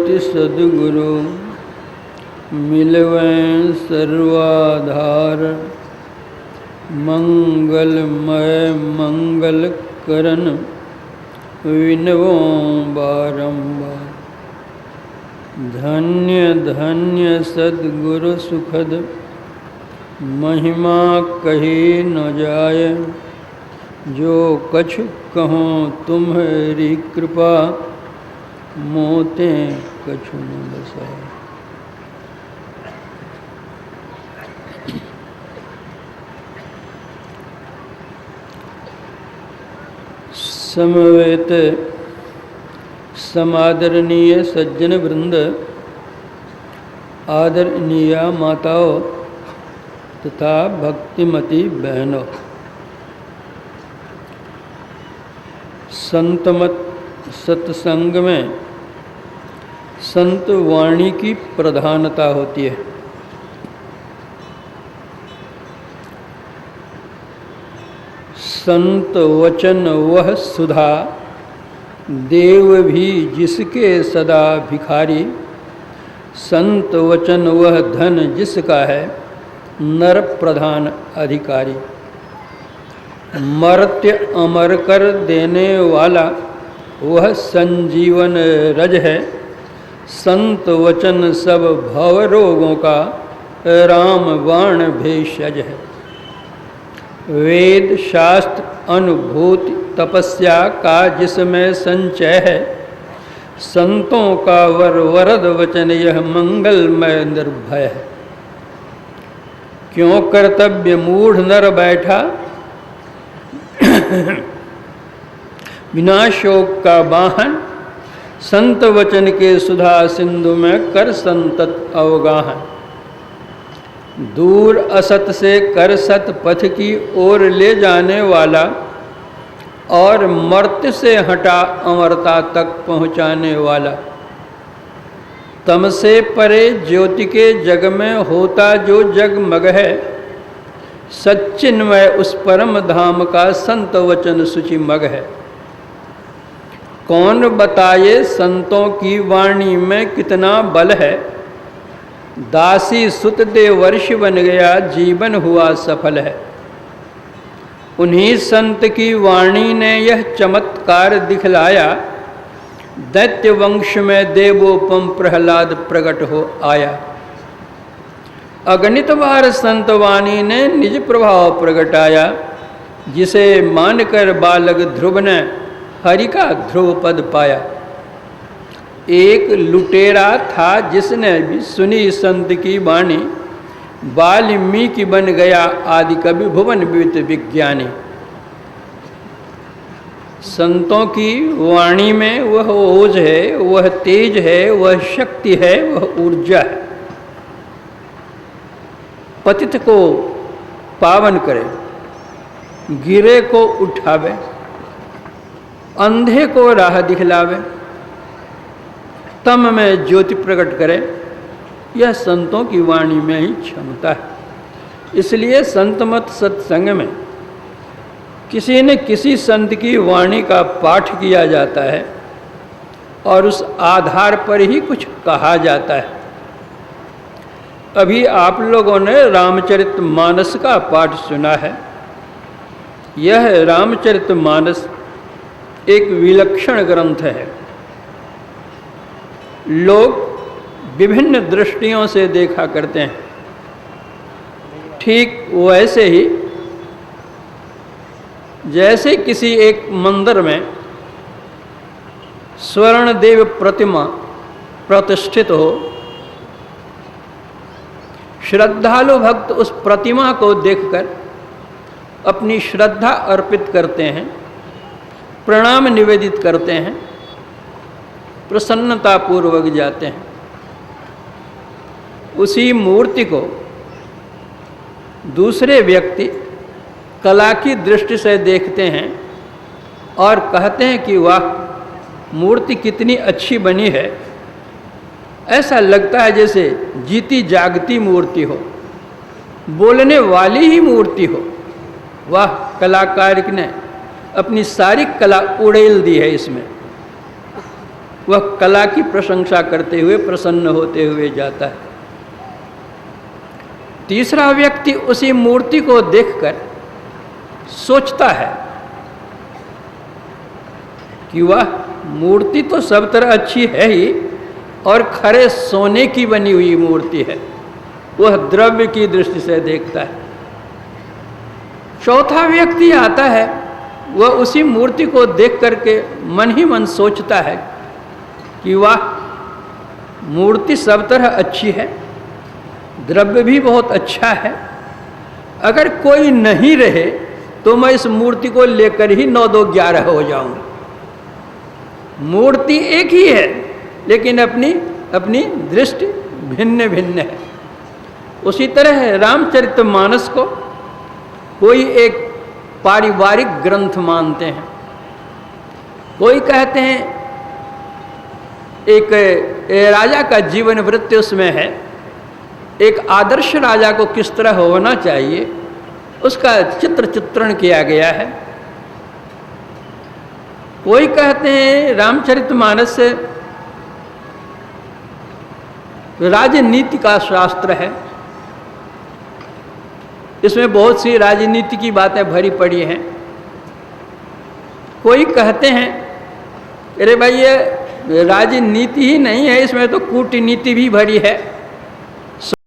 ज्योति सद्गुरु मिलवें सर्वाधार। मंगलमय मंगल करन विनवो बारंबार। धन्य धन्य सद्गुरु सुखद महिमा कही न जाय। जो कछु कहो तुम्हारी कृपा मोते कछु न बसाए। समवेत समादरणीय सज्जन वृंद, आदरणीय माताओं तथा भक्तिमती बहनों, संतमत सत्संग में संत वाणी की प्रधानता होती है। संत वचन वह सुधा, देव भी जिसके सदा भिखारी। संत वचन वह धन जिसका है नर प्रधान अधिकारी। मर्त्य अमर कर देने वाला वह संजीवन रज है। संत वचन सब भव रोगों का राम बाण भेषज है। वेद शास्त्र अनुभूति तपस्या का जिसमें संचय है। संतों का वरद वचन यह मंगलमय निर्भय है। क्यों कर्तव्य मूढ़ नर बैठा, बिना शोक का वाहन। संत वचन के सुधा सिंधु में कर संतत अवगाहन। दूर असत से कर सत पथ की ओर ले जाने वाला और मर्त्य से हटा अमरता तक पहुँचाने वाला। तम से परे ज्योति के जग में होता जो जगमग है। सच्चिन्मय उस परम धाम का संत वचन सूचि मग है। कौन बताए संतों की वाणी में कितना बल है। दासी सुत दे वर्ष बन गया जीवन हुआ सफल है। उन्हीं संत की वाणी ने यह चमत्कार दिखलाया। दैत्य वंश में देवोपम प्रहलाद प्रकट हो आया। अगणित बार संत वाणी ने निज प्रभाव प्रगटाया। जिसे मानकर बालक ध्रुव ने हरि का ध्रुव पद पाया। एक लुटेरा था जिसने भी सुनी संत की वाणी। वाल्मीकि बन गया आदि कवि भुवन विविध विज्ञानी। संतों की वाणी में वह ओज है, वह तेज है, वह शक्ति है, वह ऊर्जा है। पतित को पावन करे, गिरे को उठावे, अंधे को राह दिखलावे, तम में ज्योति प्रकट करे। यह संतों की वाणी में ही क्षमता है। इसलिए संतमत सत्संग में किसी न किसी संत की वाणी का पाठ किया जाता है और उस आधार पर ही कुछ कहा जाता है। अभी आप लोगों ने रामचरितमानस का पाठ सुना है। यह रामचरितमानस एक विलक्षण ग्रंथ है। लोग विभिन्न दृष्टियों से देखा करते हैं। ठीक वैसे ही जैसे किसी एक मंदिर में स्वर्ण देव प्रतिमा प्रतिष्ठित हो, श्रद्धालु भक्त उस प्रतिमा को देखकर अपनी श्रद्धा अर्पित करते हैं, प्रणाम निवेदित करते हैं, प्रसन्नता पूर्वक जाते हैं। उसी मूर्ति को दूसरे व्यक्ति कला की दृष्टि से देखते हैं और कहते हैं कि वाह, मूर्ति कितनी अच्छी बनी है। ऐसा लगता है जैसे जीती जागती मूर्ति हो, बोलने वाली ही मूर्ति हो। वाह, कलाकार ने अपनी सारी कला उड़ेल दी है इसमें। वह कला की प्रशंसा करते हुए प्रसन्न होते हुए जाता है। तीसरा व्यक्ति उसी मूर्ति को देखकर सोचता है कि वह मूर्ति तो सब तरह अच्छी है ही, और खरे सोने की बनी हुई मूर्ति है। वह द्रव्य की दृष्टि से देखता है। चौथा व्यक्ति आता है, वह उसी मूर्ति को देख करके मन ही मन सोचता है कि वाह, मूर्ति सब तरह अच्छी है, द्रव्य भी बहुत अच्छा है, अगर कोई नहीं रहे तो मैं इस मूर्ति को लेकर ही 9 2 11 हो जाऊं। मूर्ति एक ही है, लेकिन अपनी अपनी दृष्टि भिन्न भिन्न है। उसी तरह रामचरितमानस को कोई एक पारिवारिक ग्रंथ मानते हैं, कोई कहते हैं एक राजा का जीवन वृत्त उसमें है, एक आदर्श राजा को किस तरह होना चाहिए उसका चित्रण किया गया है। कोई कहते हैं रामचरितमानस राजनीति का शास्त्र है, इसमें बहुत सी राजनीति की बातें भरी पड़ी हैं। कोई कहते हैं अरे भाई ये राजनीति ही नहीं है, इसमें तो कूटनीति भी भरी है।